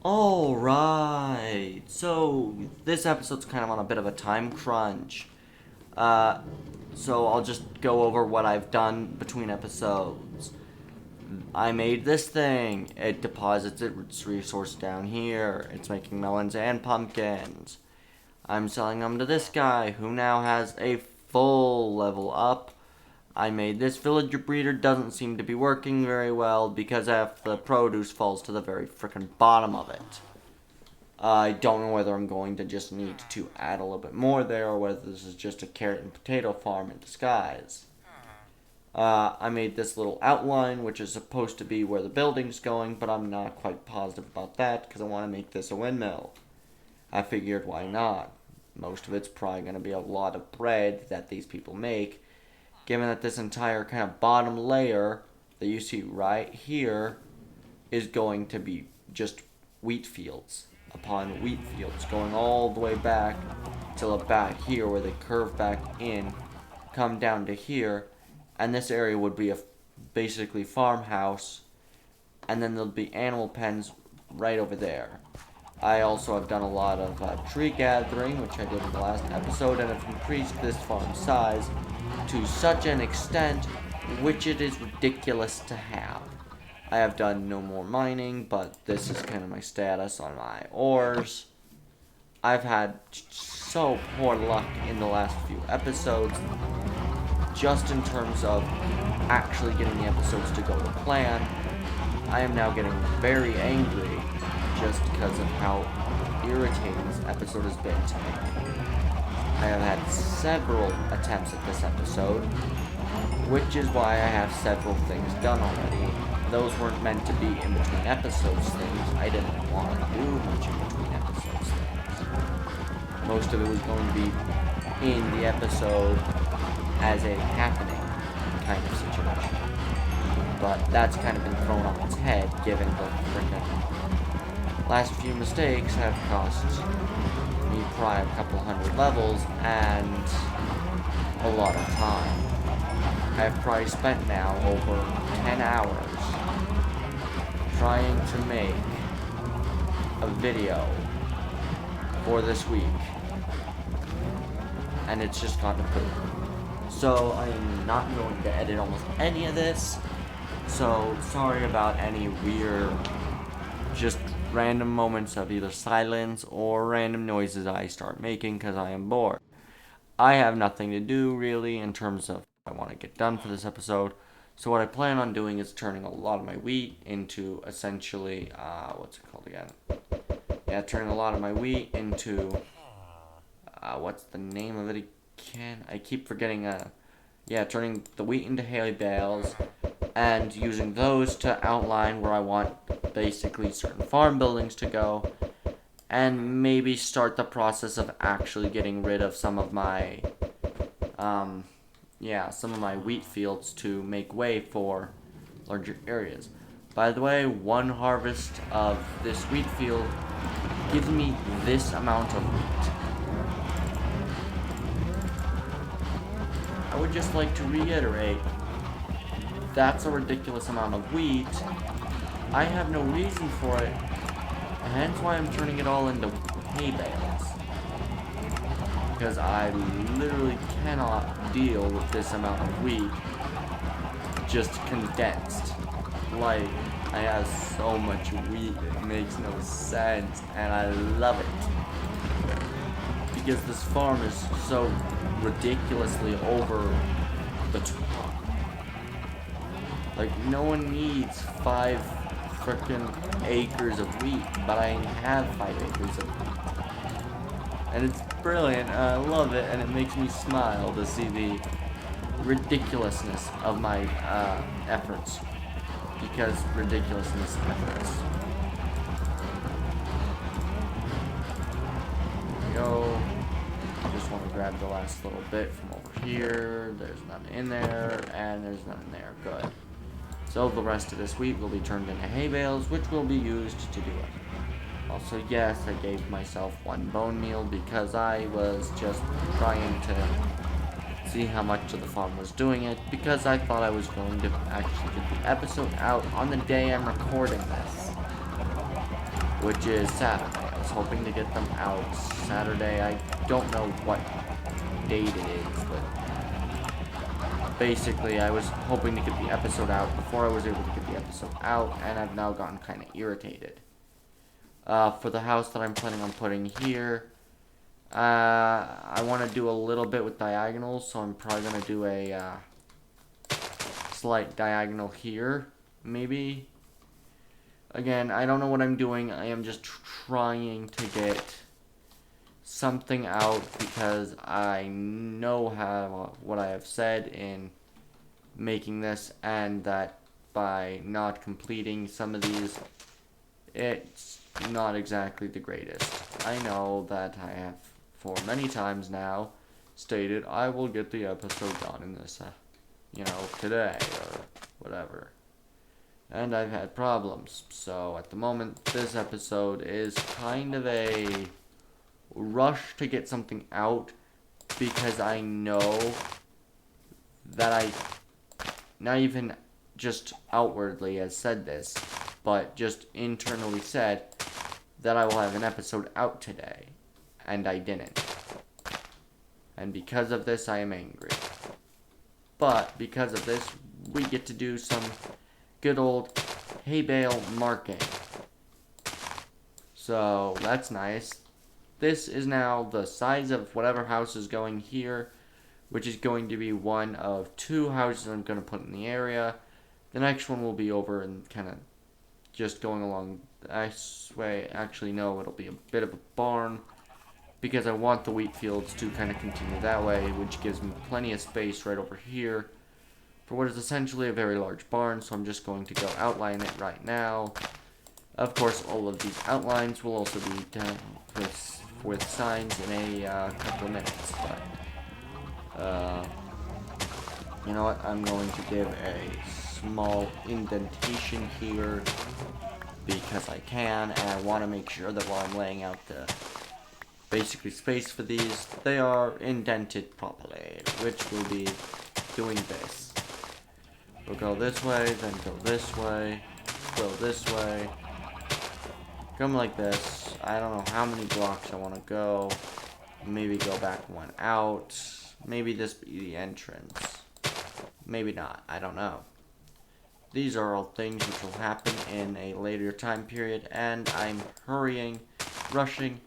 Alright, so this episode's kind of on a bit of a time crunch. Uh, so I'll just go over what I've done between episodes. I made this thing. It deposits its resource down here. It's making melons and pumpkins. I'm selling them to this guy who now has a full level up. I made this villager breeder, doesn't seem to be working very well because half the produce falls to the very frickin' bottom of it. I don't know whether I'm going to just need to add a little bit more there or whether this is just a carrot and potato farm in disguise. I made this little outline which is supposed to be where the building's going, but I'm not quite positive about that because I want to make this a windmill. I figured why not? Most of it's probably going to be a lot of bread that these people make, given that this entire kind of bottom layer that you see right here is going to be just wheat fields upon wheat fields going all the way back till about here where they curve back in, come down to here, and this area would be a basically farmhouse, and then there'll be animal pens right over there. I also have done a lot of tree gathering, which I did in the last episode, and have increased this farm size to such an extent which it is ridiculous to have. I have done no more mining, but this is kind of my status on my ores. I've had so poor luck in the last few episodes, just in terms of actually getting the episodes to go to plan. I am now getting very angry just because of how irritating this episode has been to me. I have had several attempts at this episode, which is why I have several things done already. Those weren't meant to be in between episodes things. I didn't want to do much in between episodes things. Most of it was going to be in the episode as a happening kind of situation. But that's kind of been thrown on its head given the frickin' last few mistakes have cost me probably a couple hundred levels and a lot of time. I have probably spent now over 10 hours trying to make a video for this week, and it's just gone to poop. So I am not going to edit almost any of this, so sorry about any weird just random moments of either silence or random noises I start making because I am bored. I have nothing to do really in terms of what I want to get done for this episode. So what I plan on doing is turning a lot of my wheat into essentially, what's it called again? Yeah, turning a lot of my wheat into, what's the name of it again? I keep forgetting, turning the wheat into hay bales and using those to outline where I want basically certain farm buildings to go, and maybe start the process of actually getting rid of some of my wheat fields to make way for larger areas. By the way, one harvest of this wheat field gives me this amount of wheat. I would just like to reiterate, that's a ridiculous amount of wheat. I have no reason for it, and hence why I'm turning it all into hay bales. Because I literally cannot deal with this amount of wheat just condensed. Like, I have so much wheat, it makes no sense, and I love it. Because this farm is so ridiculously over the top. Like, no one needs 5 frickin' acres of wheat, but I have 5 acres of wheat. And it's brilliant, and I love it, and it makes me smile to see the ridiculousness of my efforts. Because ridiculousness efforts. There we go. I just want to grab the last little bit from over here. There's none in there, and there's none in there. Good. So the rest of this wheat will be turned into hay bales, which will be used to do it. Also, yes, I gave myself 1 bone meal because I was just trying to see how much of the farm was doing it, because I thought I was going to actually get the episode out on the day I'm recording this. which is Saturday. I was hoping to get them out Saturday. I don't know what date it is, but basically I was hoping to get the episode out before I was able to get the episode out, and I've now gotten kind of irritated. For the house that I'm planning on putting here, I want to do a little bit with diagonals, so I'm probably going to do a slight diagonal here, maybe. Again, I don't know what I'm doing. I am just trying to get something out because I know what I have said in making this, and that by not completing some of these, it's not exactly the greatest. I know that I have, for many times now, stated I will get the episode done in this, today or whatever. And I've had problems. So at the moment, this episode is kind of a rush to get something out because I know that I, not even just outwardly has said this, but just internally said that I will have an episode out today, and I didn't. And because of this, I am angry. But because of this, we get to do some good old hay bale marking. So that's nice. This is now the size of whatever house is going here, which is going to be one of 2 houses I'm going to put in the area. The next one will be over and kind of just going along this way. Actually, no, it'll be a bit of a barn because I want the wheat fields to kind of continue that way, which gives me plenty of space right over here for what is essentially a very large barn, so I'm just going to go outline it right now. Of course, all of these outlines will also be done with signs in a couple of minutes, but you know what, I'm going to give a small indentation here because I can, and I want to make sure that while I'm laying out the basically space for these, they are indented properly, which will be doing this. We'll go this way, then go this way, go this way, come like this. I don't know how many blocks I want to go. Maybe go back one out. Maybe this be the entrance. Maybe not. I don't know. These are all things which will happen in a later time period, and I'm hurrying, rushing,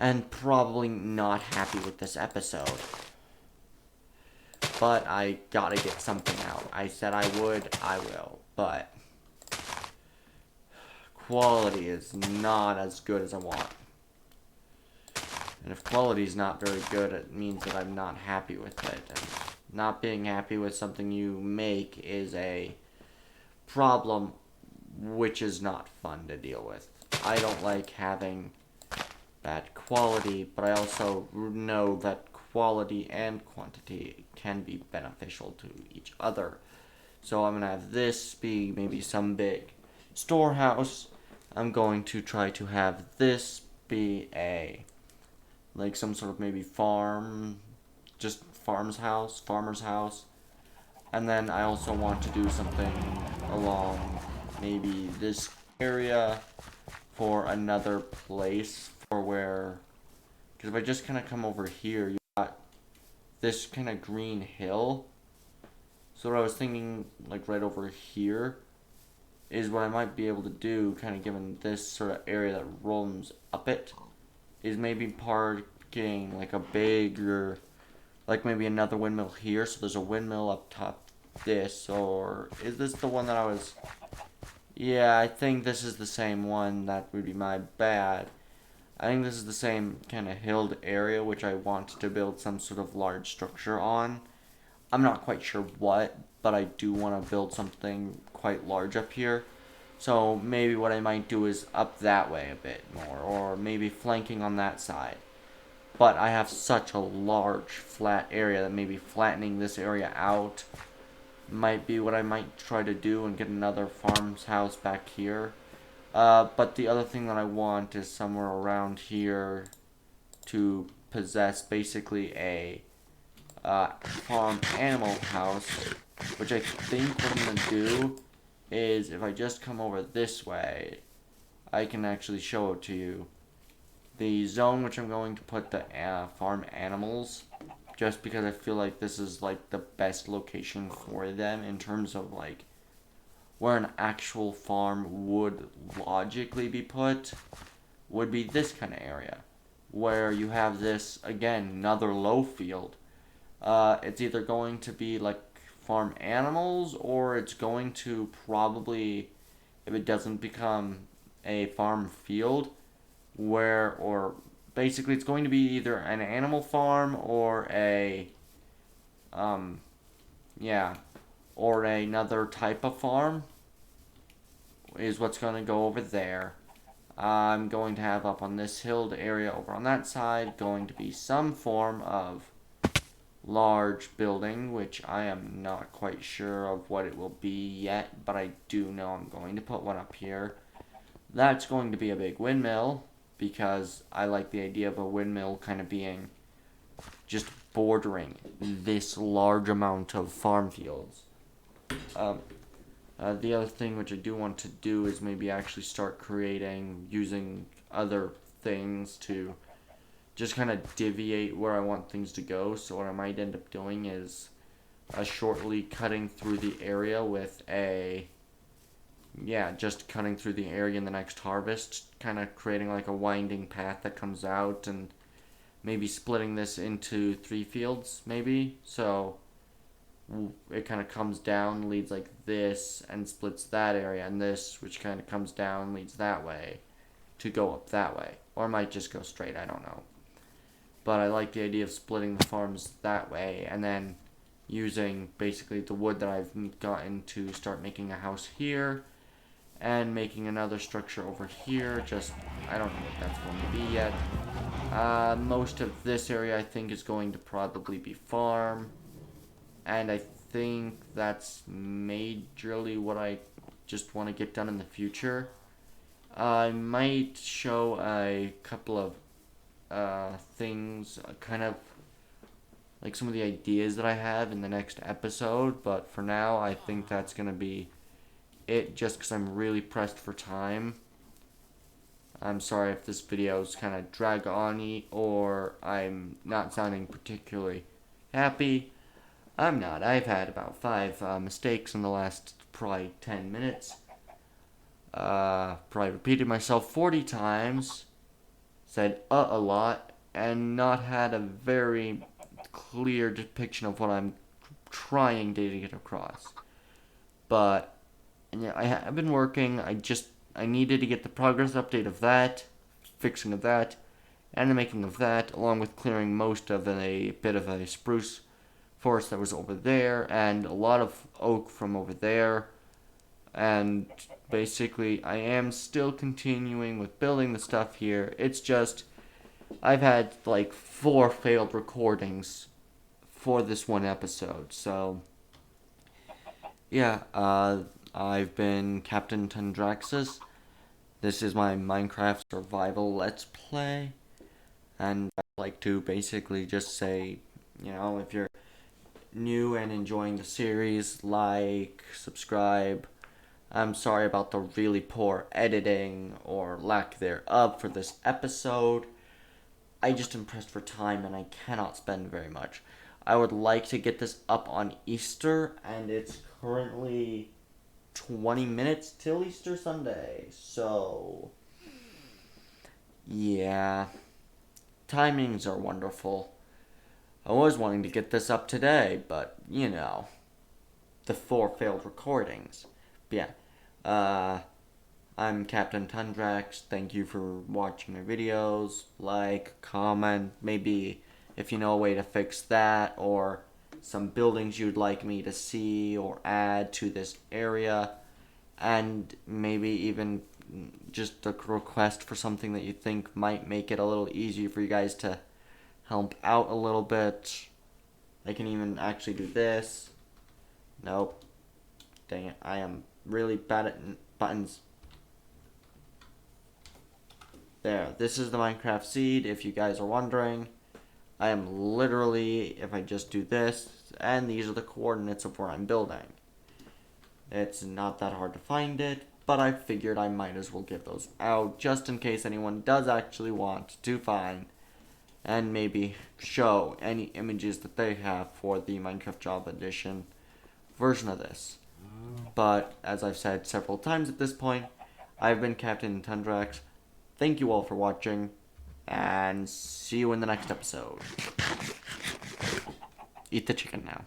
and probably not happy with this episode. But I gotta get something out. I said I would, I will, but quality is not as good as I want. And if quality is not very good, it means that I'm not happy with it. And not being happy with something you make is a problem which is not fun to deal with. I don't like having bad quality, but I also know that quality and quantity can be beneficial to each other. So I'm going to have this be maybe some big storehouse. I'm going to try to have this be like some sort of maybe farm, just farmer's house. And then I also want to do something along maybe this area for another place for where, because if I just kind of come over here, you got this kind of green hill. So what I was thinking, like right over here, is what I might be able to do, kind of given this sort of area that runs up it, is maybe parking like a bigger, like maybe another windmill here. So there's a windmill up top this, or is this the one that I was, yeah, I think this is the same one. That would be my bad. I think this is the same kind of hilled area which I want to build some sort of large structure on. I'm not quite sure what, but I do want to build something quite large up here. So maybe what I might do is up that way a bit more, or maybe flanking on that side. But I have such a large flat area that maybe flattening this area out might be what I might try to do and get another farm's house back here. But the other thing that I want is somewhere around here to possess basically a farm animal house, which I think what I'm going to do is if I just come over this way, I can actually show it to you. The zone which I'm going to put the farm animals, just because I feel like this is like the best location for them in terms of like where an actual farm would logically be put, would be this kind of area where you have this, again, another low field. It's either going to be like farm animals, or it's going to probably, if it doesn't become a farm field, or basically it's going to be either an animal farm or um, yeah, or another type of farm is what's going to go over there. I'm going to have up on this hilled area over on that side going to be some form of large building, which I am not quite sure of what it will be yet, but I do know I'm going to put one up here. That's going to be a big windmill, because I like the idea of a windmill kind of being just bordering this large amount of farm fields. The other thing which I do want to do is maybe actually start using other things to just kind of deviate where I want things to go. So what I might end up doing is shortly cutting through the area with just cutting through the area in the next harvest, kind of creating like a winding path that comes out, and maybe splitting this into 3 fields, maybe. So it kind of comes down, leads like this, and splits that area, and this, which kind of comes down, leads that way, to go up that way. Or it might just go straight, I don't know. But I like the idea of splitting the farms that way, and then using basically the wood that I've gotten to start making a house here, and making another structure over here. I don't know what that's going to be yet. Most of this area I think is going to probably be farm, and I think that's majorly what I just want to get done in the future. I might show a couple of things, kind of like some of the ideas that I have in the next episode, but for now I think that's going to be it, just because I'm really pressed for time. I'm sorry if this video is kind of drag on-y, or I'm not sounding particularly happy. I'm not. I've had about 5 mistakes in the last probably 10 minutes. Probably repeated myself 40 times, said a lot, and not had a very clear depiction of what I'm trying to get across. But yeah, I have been working. I needed to get the progress update of that, fixing of that, and the making of that, along with clearing most of a bit of a spruce forest that was over there, and a lot of oak from over there. And basically, I am still continuing with building the stuff here. It's just, I've had like 4 failed recordings for this one episode. So, yeah, I've been Captain Tundraxis. This is my Minecraft survival let's play. And I'd like to basically just say, if you're new and enjoying the series, like, subscribe. I'm sorry about the really poor editing or lack thereof for this episode. I just am pressed for time and I cannot spend very much. I would like to get this up on Easter, and it's currently 20 minutes till Easter Sunday. So, yeah. Timings are wonderful. I was wanting to get this up today, but, the 4 failed recordings. But yeah, I'm Captain Tundrax. Thank you for watching my videos. Like, comment, maybe if you know a way to fix that, or some buildings you'd like me to see or add to this area, and maybe even just a request for something that you think might make it a little easier for you guys to help out a little bit. I can even actually do this. Nope. Dang it, I am really bad at buttons. There, this is the Minecraft seed, if you guys are wondering. I am literally, if I just do this, and these are the coordinates of where I'm building. It's not that hard to find it. but I figured I might as well give those out just in case anyone does actually want to find and maybe show any images that they have for the Minecraft Java Edition version of this. But as I've said several times at this point, I've been Captain Tundrax. Thank you all for watching, and see you in the next episode. Eat the chicken now.